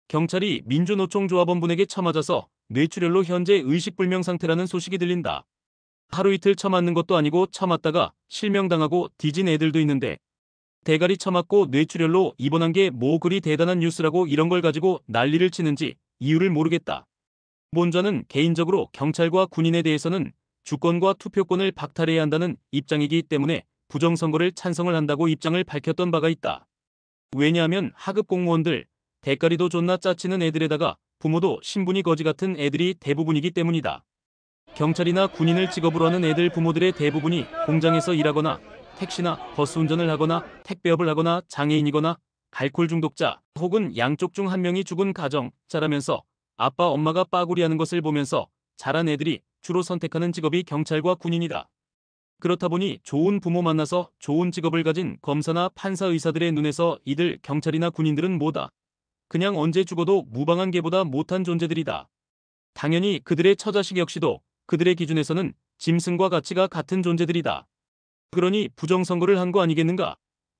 경찰이 민주노총조합원분에게 쳐맞아서 뇌출혈로 현재 의식불명 상태라는 소식이 들린다. 하루 이틀 쳐맞는 것도 아니고 쳐맞다가 실명당하고 뒤진 애들도 있는데 대가리 쳐맞고 뇌출혈로 입원한 게 뭐 그리 대단한 뉴스라고 이런 걸 가지고 난리를 치는지 이유를 모르겠다. 본좌는 개인적으로 경찰과 군인에 대해서는 주권과 투표권을 박탈해야 한다는 입장이기 때문에 부정선거를 찬성을 한다고 입장을 밝혔던 바가 있다. 왜냐하면 하급 공무원들, 대가리도 존나 짜치는 애들에다가 부모도 신분이 거지 같은 애들이 대부분이기 때문이다. 경찰이나 군인을 직업으로 하는 애들 부모들의 대부분이 공장에서 일하거나 택시나 버스 운전을 하거나 택배업을 하거나 장애인이거나 알코올 중독자 혹은 양쪽 중 한 명이 죽은 가정자라면서 아빠 엄마가 빠구리하는 것을 보면서 자란 애들이 주로 선택하는 직업이 경찰과 군인이다. 그렇다 보니 좋은 부모 만나서 좋은 직업을 가진 검사나 판사 의사들의 눈에서 이들 경찰이나 군인들은 뭐다? 그냥 언제 죽어도 무방한 개보다 못한 존재들이다. 당연히 그들의 처자식 역시도 그들의 기준에서는 짐승과 가치가 같은 존재들이다. 그러니 부정선거를 한 거 아니겠는가?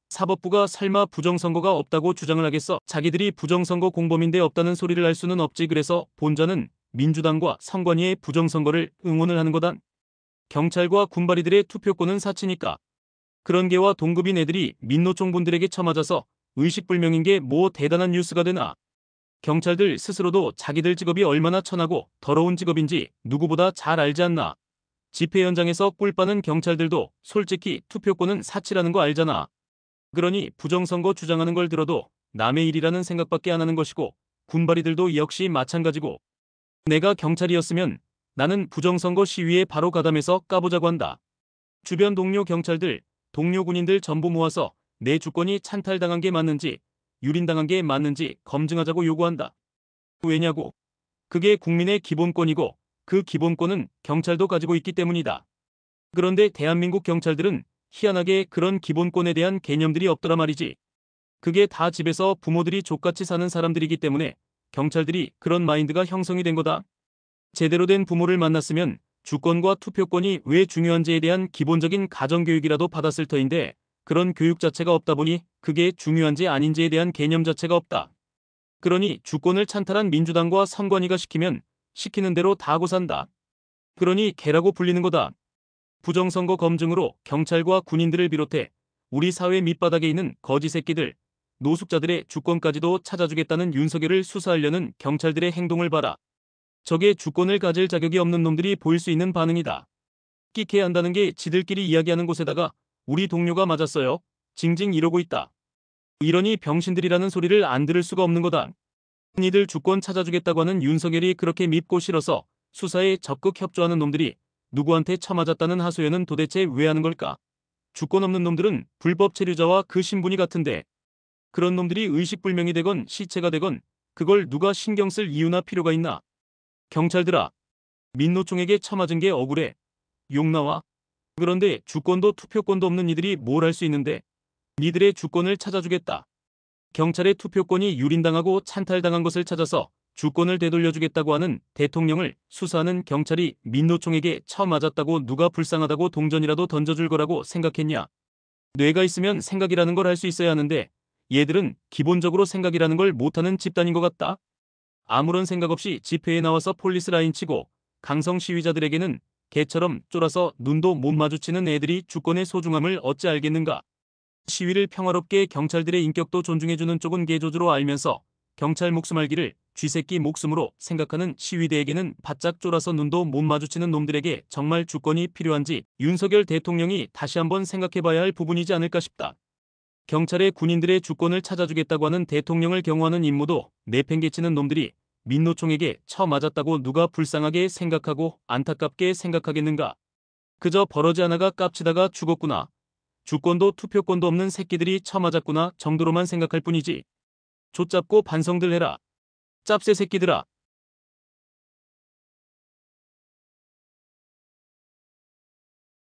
사법부가 설마 부정선거가 없다고 주장을 하겠어? 자기들이 부정선거 공범인데 없다는 소리를 할 수는 없지. 그래서 본자는 민주당과 선관위의 부정선거를 응원을 하는 거다. 경찰과 군바리들의 투표권은 사치니까. 그런 개와 동급인 애들이 민노총 분들에게 쳐맞아서 의식불명인 게 뭐 대단한 뉴스가 되나. 경찰들 스스로도 자기들 직업이 얼마나 천하고 더러운 직업인지 누구보다 잘 알지 않나. 집회 현장에서 꿀 빠는 경찰들도 솔직히 투표권은 사치라는 거 알잖아. 그러니 부정선거 주장하는 걸 들어도 남의 일이라는 생각밖에 안 하는 것이고 군바리들도 역시 마찬가지고. 내가 경찰이었으면 나는 부정선거 시위에 바로 가담해서 까보자고 한다. 주변 동료 경찰들, 동료 군인들 전부 모아서 내 주권이 찬탈당한 게 맞는지 유린당한 게 맞는지 검증하자고 요구한다. 왜냐고? 그게 국민의 기본권이고 그 기본권은 경찰도 가지고 있기 때문이다. 그런데 대한민국 경찰들은 희한하게 그런 기본권에 대한 개념들이 없더라 말이지. 그게 다 집에서 부모들이 족같이 사는 사람들이기 때문에 경찰들이 그런 마인드가 형성이 된 거다. 제대로 된 부모를 만났으면 주권과 투표권이 왜 중요한지에 대한 기본적인 가정교육이라도 받았을 터인데 그런 교육 자체가 없다 보니 그게 중요한지 아닌지에 대한 개념 자체가 없다. 그러니 주권을 찬탈한 민주당과 선관위가 시키면 시키는 대로 다 하고 산다. 그러니 개라고 불리는 거다. 부정선거 검증으로 경찰과 군인들을 비롯해 우리 사회 밑바닥에 있는 거지 새끼들, 노숙자들의 주권까지도 찾아주겠다는 윤석열을 수사하려는 경찰들의 행동을 봐라. 저게 주권을 가질 자격이 없는 놈들이 보일 수 있는 반응이다. 끽해야 한다는 게 지들끼리 이야기하는 곳에다가 우리 동료가 맞았어요. 징징 이러고 있다. 이러니 병신들이라는 소리를 안 들을 수가 없는 거다. 니들 주권 찾아주겠다고 하는 윤석열이 그렇게 밉고 싫어서 수사에 적극 협조하는 놈들이 누구한테 쳐맞았다는 하소연은 도대체 왜 하는 걸까? 주권 없는 놈들은 불법 체류자와 그 신분이 같은데 그런 놈들이 의식불명이 되건 시체가 되건 그걸 누가 신경 쓸 이유나 필요가 있나? 경찰들아, 민노총에게 쳐맞은 게 억울해. 욕 나와. 그런데 주권도 투표권도 없는 이들이 뭘 할 수 있는데 니들의 주권을 찾아주겠다. 경찰의 투표권이 유린당하고 찬탈당한 것을 찾아서 주권을 되돌려주겠다고 하는 대통령을 수사하는 경찰이 민노총에게 쳐맞았다고 누가 불쌍하다고 동전이라도 던져줄 거라고 생각했냐? 뇌가 있으면 생각이라는 걸 할 수 있어야 하는데 얘들은 기본적으로 생각이라는 걸 못하는 집단인 것 같다. 아무런 생각 없이 집회에 나와서 폴리스 라인 치고 강성 시위자들에게는 개처럼 쫄아서 눈도 못 마주치는 애들이 주권의 소중함을 어찌 알겠는가? 시위를 평화롭게 경찰들의 인격도 존중해주는 쪽은 개조주로 알면서 경찰 목숨 알기를 쥐새끼 목숨으로 생각하는 시위대에게는 바짝 쫄아서 눈도 못 마주치는 놈들에게 정말 주권이 필요한지 윤석열 대통령이 다시 한번 생각해봐야 할 부분이지 않을까 싶다. 경찰의 군인들의 주권을 찾아주겠다고 하는 대통령을 경호하는 임무도 내팽개치는 놈들이 민노총에게 쳐맞았다고 누가 불쌍하게 생각하고 안타깝게 생각하겠는가? 그저 버러지 하나가 깝치다가 죽었구나. 주권도 투표권도 없는 새끼들이 쳐맞았구나 정도로만 생각할 뿐이지. 좆잡고 반성들 해라. 짭새 새끼들아.